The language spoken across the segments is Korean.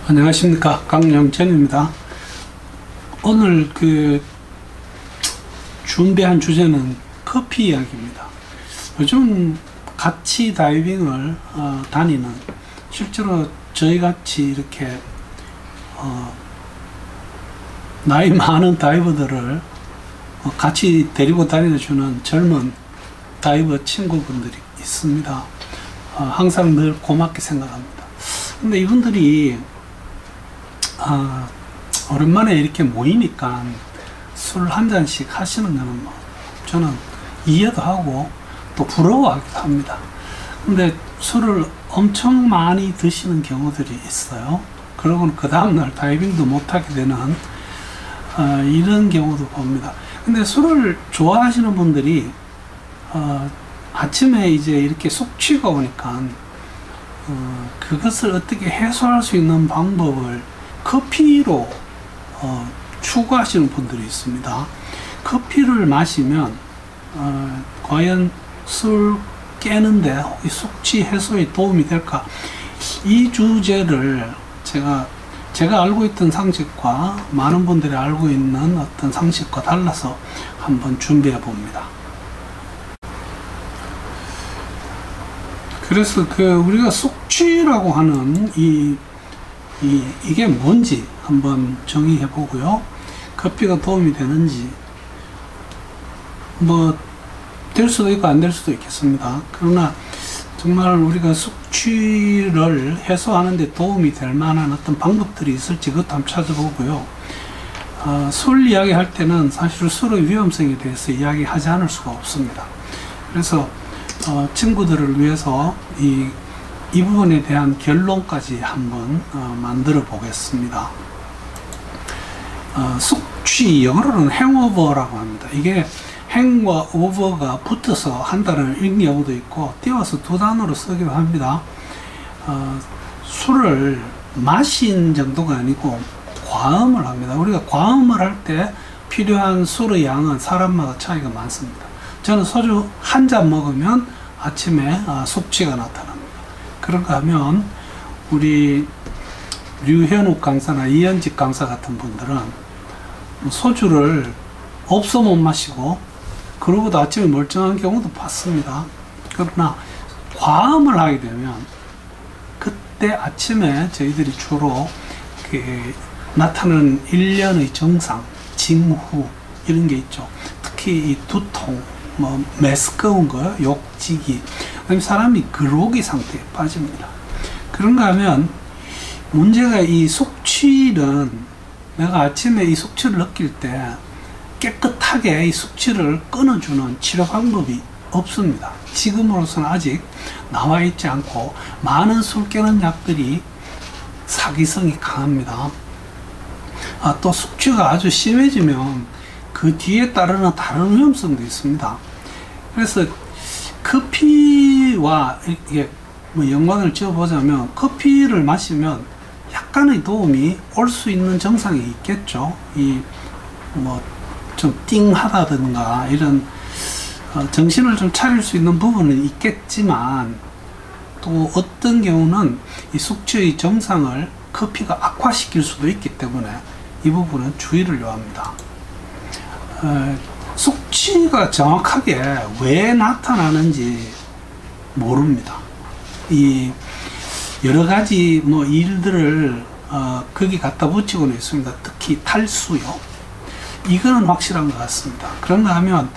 안녕하십니까, 강영천입니다. 오늘 준비한 주제는 커피 이야기입니다. 요즘 같이 다이빙을 다니는, 실제로 저희같이 이렇게 나이 많은 다이버들을 같이 데리고 다녀주는 젊은 다이버 친구분들이 있습니다. 항상 늘 고맙게 생각합니다. 근데 이분들이 오랜만에 이렇게 모이니까 술 한 잔씩 하시는 거는 저는 이해도 하고 또 부러워하기도 합니다. 근데 술을 엄청 많이 드시는 경우들이 있어요. 그러고는 그 다음날 다이빙도 못하게 되는 이런 경우도 봅니다. 근데 술을 좋아하시는 분들이 아침에 이제 이렇게 숙취가 오니까 그것을 어떻게 해소할 수 있는 방법을 커피로 추구하시는 분들이 있습니다. 커피를 마시면 과연 술 깨는데 숙취 해소에 도움이 될까? 이 주제를 제가 알고 있던 상식과 많은 분들이 알고 있는 어떤 상식과 달라서 한번 준비해 봅니다. 그래서 우리가 숙취라고 하는 이게 뭔지 한번 정의해 보고요. 커피가 도움이 되는지, 될 수도 있고 안 될 수도 있겠습니다. 그러나 정말 우리가 숙취를 해소하는 데 도움이 될 만한 어떤 방법들이 있을지 그것도 한번 찾아보고요. 술 이야기 할 때는 사실 술의 위험성에 대해서 이야기하지 않을 수가 없습니다. 그래서 친구들을 위해서 이 부분에 대한 결론까지 한번 만들어 보겠습니다. 숙취, 영어로는 행오버라고 합니다. 이게 행과 오버가 붙어서 한 단어를 읽는 경우도 있고 띄워서 두 단어로 쓰기도 합니다. 술을 마신 정도가 아니고 과음을 합니다. 우리가 과음을 할 때 필요한 술의 양은 사람마다 차이가 많습니다. 저는 소주 한 잔 먹으면 아침에 숙취가 나타납니다. 그런가 하면 우리 류현욱 강사나 이현직 강사 같은 분들은 소주를 없어 못 마시고 그러고도 아침에 멀쩡한 경우도 봤습니다. 그러나 과음을 하게 되면 그때 아침에 저희들이 주로 나타나는 일련의 증상, 징후 이런 게 있죠. 특히 이 두통, 메스꺼운 거, 욕지기, 사람이 그로기 상태에 빠집니다. 그런가 하면 문제가 이 숙취는 내가 아침에 이 숙취를 느낄 때 깨끗하게 이 숙취를 끊어주는 치료 방법이 없습니다. 지금으로서는 아직 나와 있지 않고 많은 술 깨는 약들이 사기성이 강합니다. 또 숙취가 아주 심해지면 그 뒤에 따르는 다른 위험성도 있습니다. 그래서 커피와 이게 연관을 지어보자면 커피를 마시면 약간의 도움이 올 수 있는 증상이 있겠죠. 좀 띵하다든가 이런 정신을 좀 차릴 수 있는 부분은 있겠지만 또 어떤 경우는 이 숙취의 증상을 커피가 악화시킬 수도 있기 때문에 이 부분은 주의를 요합니다. 숙취가 정확하게 왜 나타나는지 모릅니다. 이 여러 가지 일들을 거기 갖다 붙이고는 있습니다. 특히 탈수요. 이거는 확실한 것 같습니다. 그런가 하면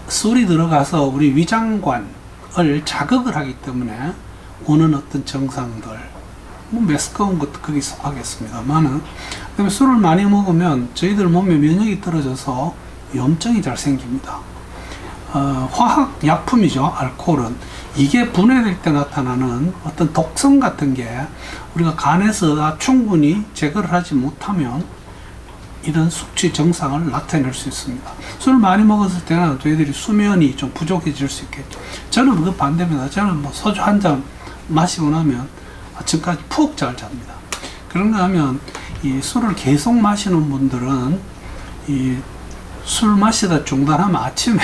술이 들어가서 우리 위장관을 자극을 하기 때문에 오는 어떤 증상들, 메스꺼운 것도 거기 속하겠습니다만은, 그다음에 술을 많이 먹으면 저희들 몸에 면역이 떨어져서 염증이 잘 생깁니다. 화학 약품이죠. 알코올은. 이게 분해될 때 나타나는 어떤 독성 같은 게 우리가 간에서 충분히 제거를 하지 못하면 이런 숙취 증상을 나타낼 수 있습니다. 술을 많이 먹었을 때는 저희들이 수면이 좀 부족해질 수 있겠죠. 저는 그 반대입니다. 저는 소주 한 잔 마시고 나면 아침까지 푹 잘 잡니다. 그런가 하면 이 술을 계속 마시는 분들은 이 술 마시다 중단하면 아침에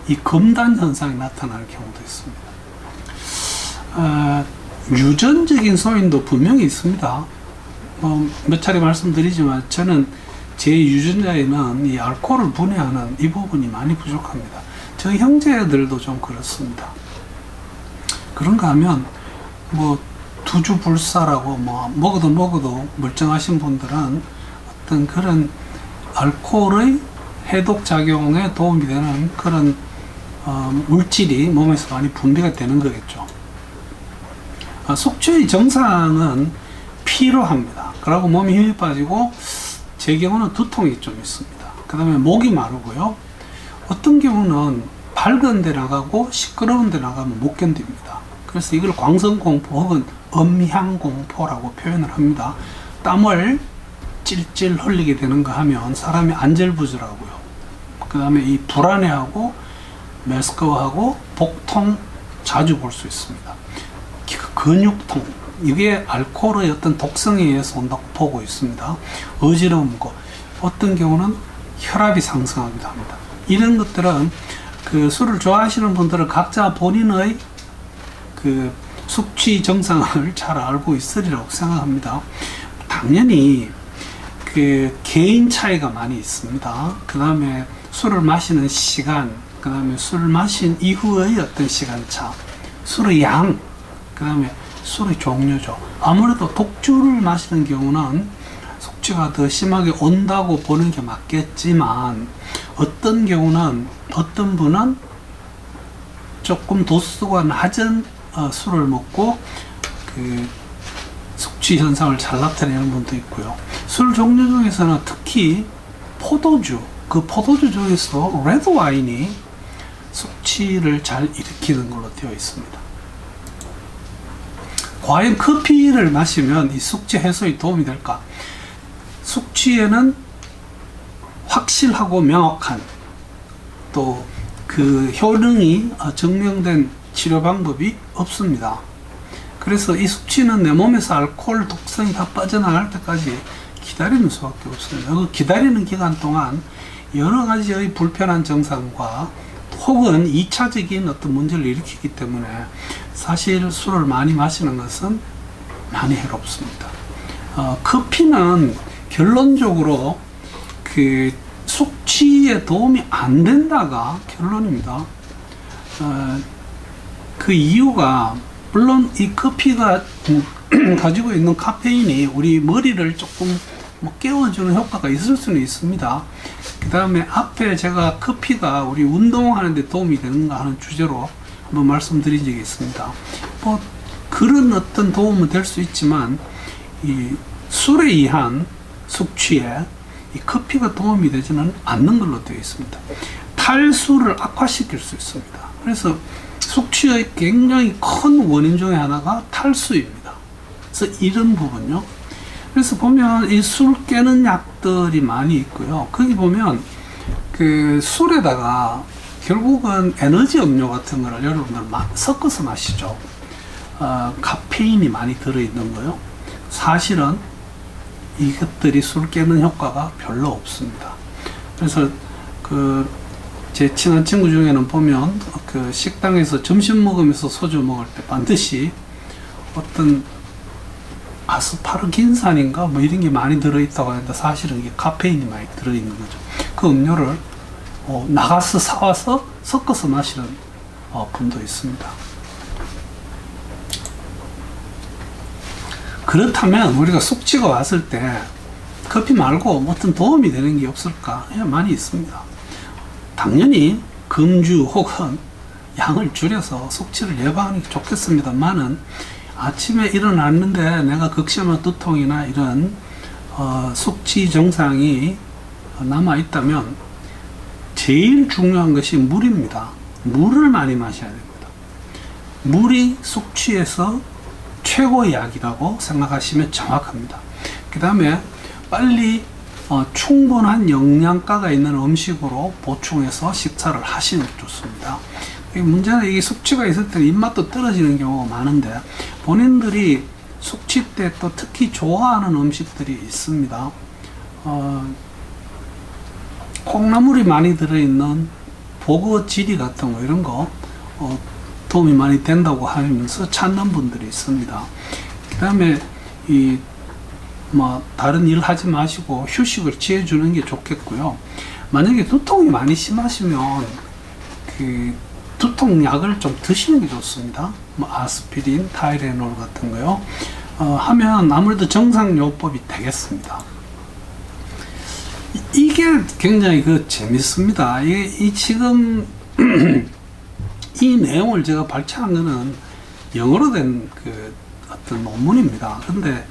이 검단 현상이 나타나는 경우도 있습니다. 유전적인 소인도 분명히 있습니다. 몇 차례 말씀드리지만 저는 제 유전자에는 이 알코올을 분해하는 이 부분이 많이 부족합니다. 저희 형제들도 좀 그렇습니다. 그런가 하면 뭐 두주불사라고 뭐 먹어도 멀쩡하신 분들은 어떤 그런 알코올의 해독 작용에 도움이 되는 그런 물질이 몸에서 많이 분비가 되는 거겠죠. 숙취의 정상은 피로합니다. 그리고 몸이 힘이 빠지고 제 경우는 두통이 좀 있습니다. 그 다음에 목이 마르고요. 어떤 경우는 밝은 데 나가고 시끄러운 데 나가면 못 견딥니다. 그래서 이걸 광선공포 혹은 음향공포라고 표현을 합니다. 땀을 찔찔 흘리게 되는가 하면 사람이 안절부절하고요. 그 다음에 이 불안해하고 메스꺼워하고 복통 자주 볼 수 있습니다. 근육통, 이게 알코올의 어떤 독성에 의해서 온다고 보고 있습니다. 어지러움, 어떤 경우는 혈압이 상승하기도 합니다. 이런 것들은 그 술을 좋아하시는 분들은 각자 본인의 그 숙취 증상을 잘 알고 있으리라고 생각합니다. 당연히 그 개인 차이가 많이 있습니다. 그 다음에 술을 마시는 시간, 그 다음에 술을 마신 이후의 어떤 시간차, 술의 양, 그 다음에 술의 종류죠. 아무래도 독주를 마시는 경우는 숙취가 더 심하게 온다고 보는 게 맞겠지만, 어떤 경우는 어떤 분은 조금 도수가 낮은 술을 먹고 그 숙취 현상을 잘 나타내는 분도 있고요. 술 종류 중에서는 특히 포도주, 그 포도주 중에서 레드 와인이 숙취를 잘 일으키는 걸로 되어 있습니다. 과연 커피를 마시면 이 숙취 해소에 도움이 될까? 숙취에는 확실하고 명확한 또 그 효능이 증명된 치료 방법이 없습니다. 그래서 이 숙취는 내 몸에서 알코올 독성이 다 빠져나갈 때까지 기다리는 수밖에 없습니다. 그 기다리는 기간 동안 여러 가지의 불편한 증상과 혹은 2차적인 어떤 문제를 일으키기 때문에 사실 술을 많이 마시는 것은 많이 해롭습니다. 커피는 결론적으로 그 숙취에 도움이 안 된다가 결론입니다. 그 이유가 물론 이 커피가 가지고 있는 카페인이 우리 머리를 조금 깨워주는 효과가 있을 수는 있습니다. 그 다음에 앞에 제가 커피가 우리 운동하는 데 도움이 되는가 하는 주제로 한번 말씀드린 적이 있습니다. 뭐 그런 어떤 도움은 될 수 있지만 이 술에 의한 숙취에 이 커피가 도움이 되지는 않는 걸로 되어 있습니다. 탈수를 악화시킬 수 있습니다. 그래서 숙취의 굉장히 큰 원인 중에 하나가 탈수입니다. 그래서 이런 부분요. 그래서 보면 이 술 깨는 약들이 많이 있고요. 거기 보면 그 술에다가 결국은 에너지 음료 같은 거를 여러분들 섞어서 마시죠. 카페인이 많이 들어있는 거요. 사실은 이것들이 술 깨는 효과가 별로 없습니다. 그래서 제 친한 친구 중에는 보면 그 식당에서 점심 먹으면서 소주 먹을 때 반드시 어떤 아스파르긴산인가 뭐 이런 게 많이 들어있다고 하는데 사실은 이게 카페인이 많이 들어있는 거죠. 그 음료를 나가서 사와서 섞어서 마시는 분도 있습니다. 그렇다면 우리가 숙취가 왔을 때 커피 말고 어떤 도움이 되는 게 없을까? 많이 있습니다. 당연히 금주 혹은 양을 줄여서 숙취를 예방하는 게 좋겠습니다만은 아침에 일어났는데 내가 극심한 두통이나 이런 숙취 증상이 남아 있다면 제일 중요한 것이 물입니다. 물을 많이 마셔야 됩니다. 물이 숙취에서 최고의 약이라고 생각하시면 정확합니다. 그 다음에 빨리 충분한 영양가가 있는 음식으로 보충해서 식사를 하시는 게 좋습니다. 문제는 이게 숙취가 있을 때 입맛도 떨어지는 경우가 많은데 본인들이 숙취 때 또 특히 좋아하는 음식들이 있습니다. 콩나물이 많이 들어있는 보거지리 같은 거 이런 거 도움이 많이 된다고 하면서 찾는 분들이 있습니다. 그 다음에 이 뭐 다른 일 하지 마시고 휴식을 취해주는 게 좋겠고요. 만약에 두통이 많이 심하시면 그 두통약을 좀 드시는 게 좋습니다. 뭐 아스피린, 타이레놀 같은 거요. 하면 아무래도 정상요법이 되겠습니다. 이게 굉장히 재밌습니다. 이 지금 이 내용을 제가 발췌한 거는 영어로 된 어떤 논문입니다. 근데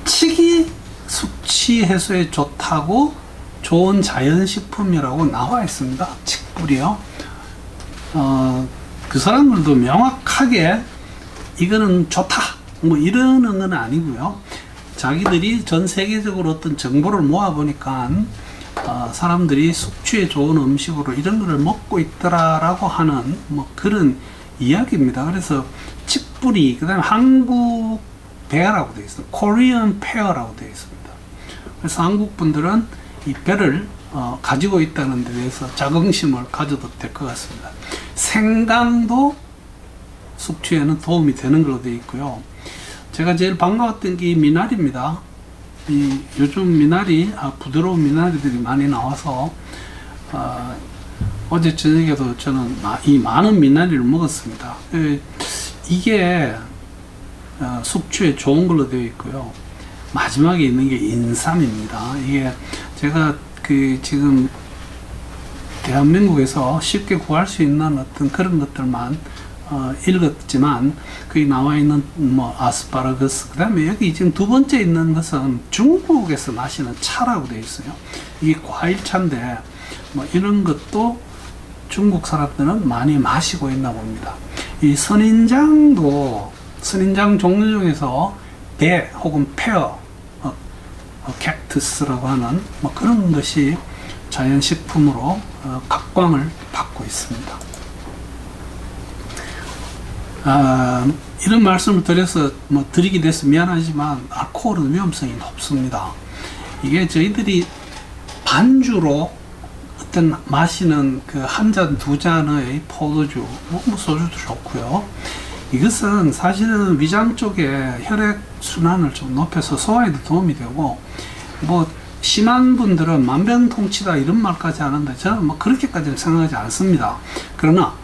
칡이 숙취 해소에 좋다고 좋은 자연식품이라고 나와 있습니다. 칡뿌리요. 그 사람들도 명확하게 이거는 좋다 뭐 이러는 건 아니고요. 자기들이 전 세계적으로 어떤 정보를 모아 보니까 사람들이 숙취에 좋은 음식으로 이런 거를 먹고 있더라라고 하는 뭐 그런 이야기입니다. 그래서 칡뿌리, 그 다음에 한국 배라고 되어 있습니다. 코리안 페어라고 되어 있습니다. 그래서 한국 분들은 이 배를 가지고 있다는 데 대해서 자긍심을 가져도 될 것 같습니다. 생강도 숙취에는 도움이 되는 걸로 되어 있고요. 제가 제일 반가웠던 게 미나리입니다. 요즘 미나리, 부드러운 미나리들이 많이 나와서 어제 저녁에도 저는 이 많은 미나리를 먹었습니다. 이게 숙취에 좋은 걸로 되어 있고요. 마지막에 있는 게 인삼입니다. 이게 제가 지금 대한민국에서 쉽게 구할 수 있는 어떤 그런 것들만 읽었지만 거기 나와 있는 뭐 아스파라거스, 그 다음에 여기 지금 두 번째 있는 것은 중국에서 마시는 차라고 되어 있어요. 이게 과일차인데 뭐 이런 것도 중국 사람들은 많이 마시고 있나 봅니다. 이 선인장도 선인장 종류 중에서 배 혹은 페어, 캡투스라고 하는 뭐 그런 것이 자연식품으로 각광을 받고 있습니다. 이런 말씀을 드려서 드리게 돼서 미안하지만 알코올은 위험성이 높습니다. 이게 저희들이 반주로 어떤 마시는 한 잔, 두 잔의 포도주, 뭐 소주도 좋고요. 이것은 사실은 위장 쪽에 혈액순환을 좀 높여서 소화에도 도움이 되고, 뭐 심한 분들은 만병통치다 이런 말까지 하는데 저는 뭐 그렇게까지는 생각하지 않습니다. 그러나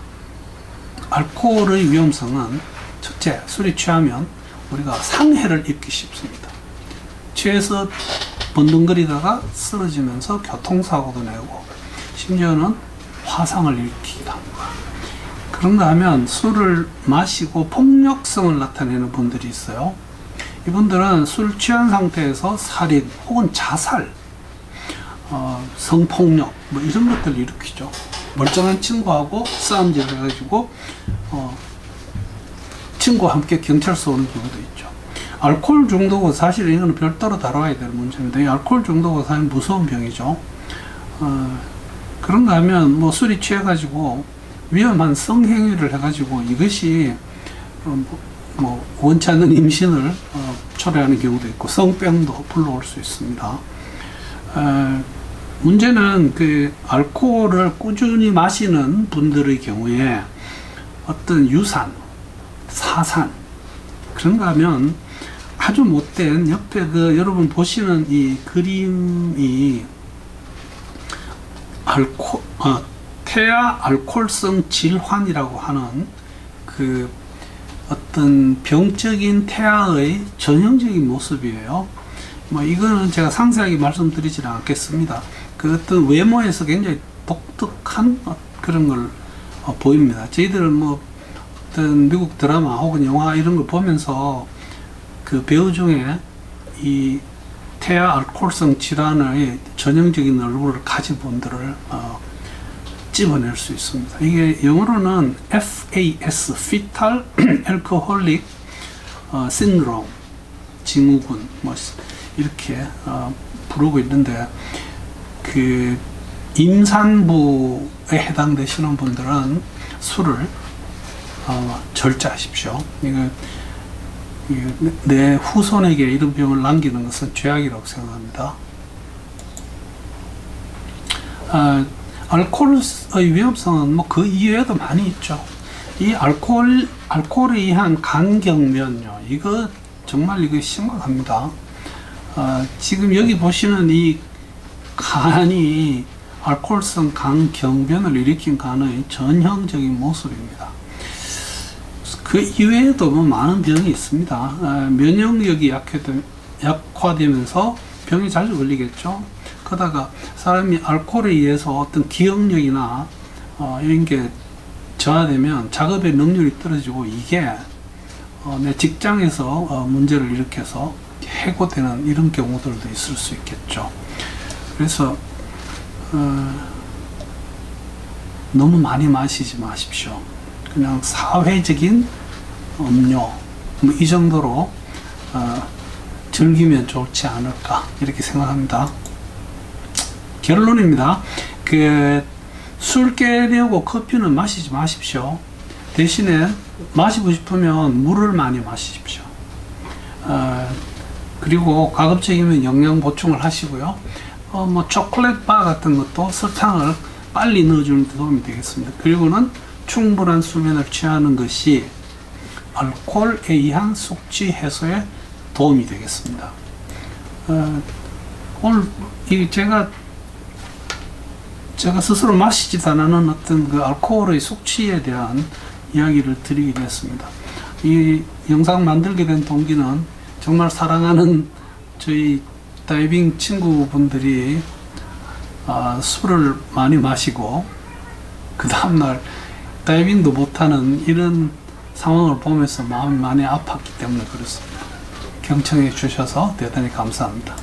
알코올의 위험성은 첫째, 술이 취하면 우리가 상해를 입기 쉽습니다. 취해서 번둥거리다가 쓰러지면서 교통사고도 내고 심지어는 화상을 일으키기도 합니다. 그런가 하면 술을 마시고 폭력성을 나타내는 분들이 있어요. 이분들은 술 취한 상태에서 살인 혹은 자살, 성폭력 뭐 이런 것들을 일으키죠. 멀쩡한 친구하고 싸움질을 해가지고 친구와 함께 경찰서 오는 경우도 있죠. 알코올 중독은 사실 이거는 별도로 다뤄야 될 문제입니다. 이 알코올 중독은 사실 무서운 병이죠. 그런가 하면 뭐 술이 취해가지고 위험한 성행위를 해가지고 이것이 뭐 원치 않는 임신을 초래하는 경우도 있고 성병도 불러올 수 있습니다. 문제는 알코올을 꾸준히 마시는 분들의 경우에 어떤 유산, 사산, 그런가 하면 아주 못된 옆에 여러분 보시는 이 그림이 태아 알코올성 질환이라고 하는 어떤 병적인 태아의 전형적인 모습이에요. 뭐 이거는 제가 상세하게 말씀드리지는 않겠습니다. 어떤 외모에서 굉장히 독특한 그런 걸 보입니다. 저희들은 뭐 어떤 미국 드라마 혹은 영화 이런 걸 보면서 배우 중에 이 태아 알코올성 질환의 전형적인 얼굴을 가진 분들을 집어낼 수 있습니다. 이게 영어로는 FAS, Fetal Alcoholic Syndrome, 증후군, 뭐 이렇게 부르고 있는데 임산부에 해당되시는 분들은 술을 절제하십시오. 내 후손에게 이런 병을 남기는 것은 죄악이라고 생각합니다. 알코올의 위험성은 뭐 그 이외에도 많이 있죠. 이 알코올에 의한 간경련요, 이거 정말 이거 심각합니다. 지금 여기 보시는 이 간이 알코올성 간경변을 일으킨 간의 전형적인 모습입니다. 그 이외에도 뭐 많은 병이 있습니다. 면역력이 약화되면서 병이 자주 걸리겠죠. 그러다가 사람이 알코올에 의해서 어떤 기억력이나 이런 게 저하되면 작업의 능률이 떨어지고 이게 내 직장에서 문제를 일으켜서 해고되는 이런 경우들도 있을 수 있겠죠. 그래서 너무 많이 마시지 마십시오. 그냥 사회적인 음료 뭐 이 정도로 즐기면 좋지 않을까 이렇게 생각합니다. 결론입니다. 술 깨려고 커피는 마시지 마십시오. 대신에 마시고 싶으면 물을 많이 마십시오. 그리고 가급적이면 영양 보충을 하시고요. 뭐 초콜릿 바 같은 것도 설탕을 빨리 넣어주는 데 도움이 되겠습니다. 그리고는 충분한 수면을 취하는 것이 알코올에 의한 숙취 해소에 도움이 되겠습니다. 오늘 제가 스스로 마시지도 않는 어떤 그 알코올의 숙취에 대한 이야기를 드리기로 했습니다. 이 영상 만들게 된 동기는 정말 사랑하는 저희 다이빙 친구분들이 술을 많이 마시고 그 다음날 다이빙도 못하는 이런 상황을 보면서 마음이 많이 아팠기 때문에 그렇습니다. 경청해 주셔서 대단히 감사합니다.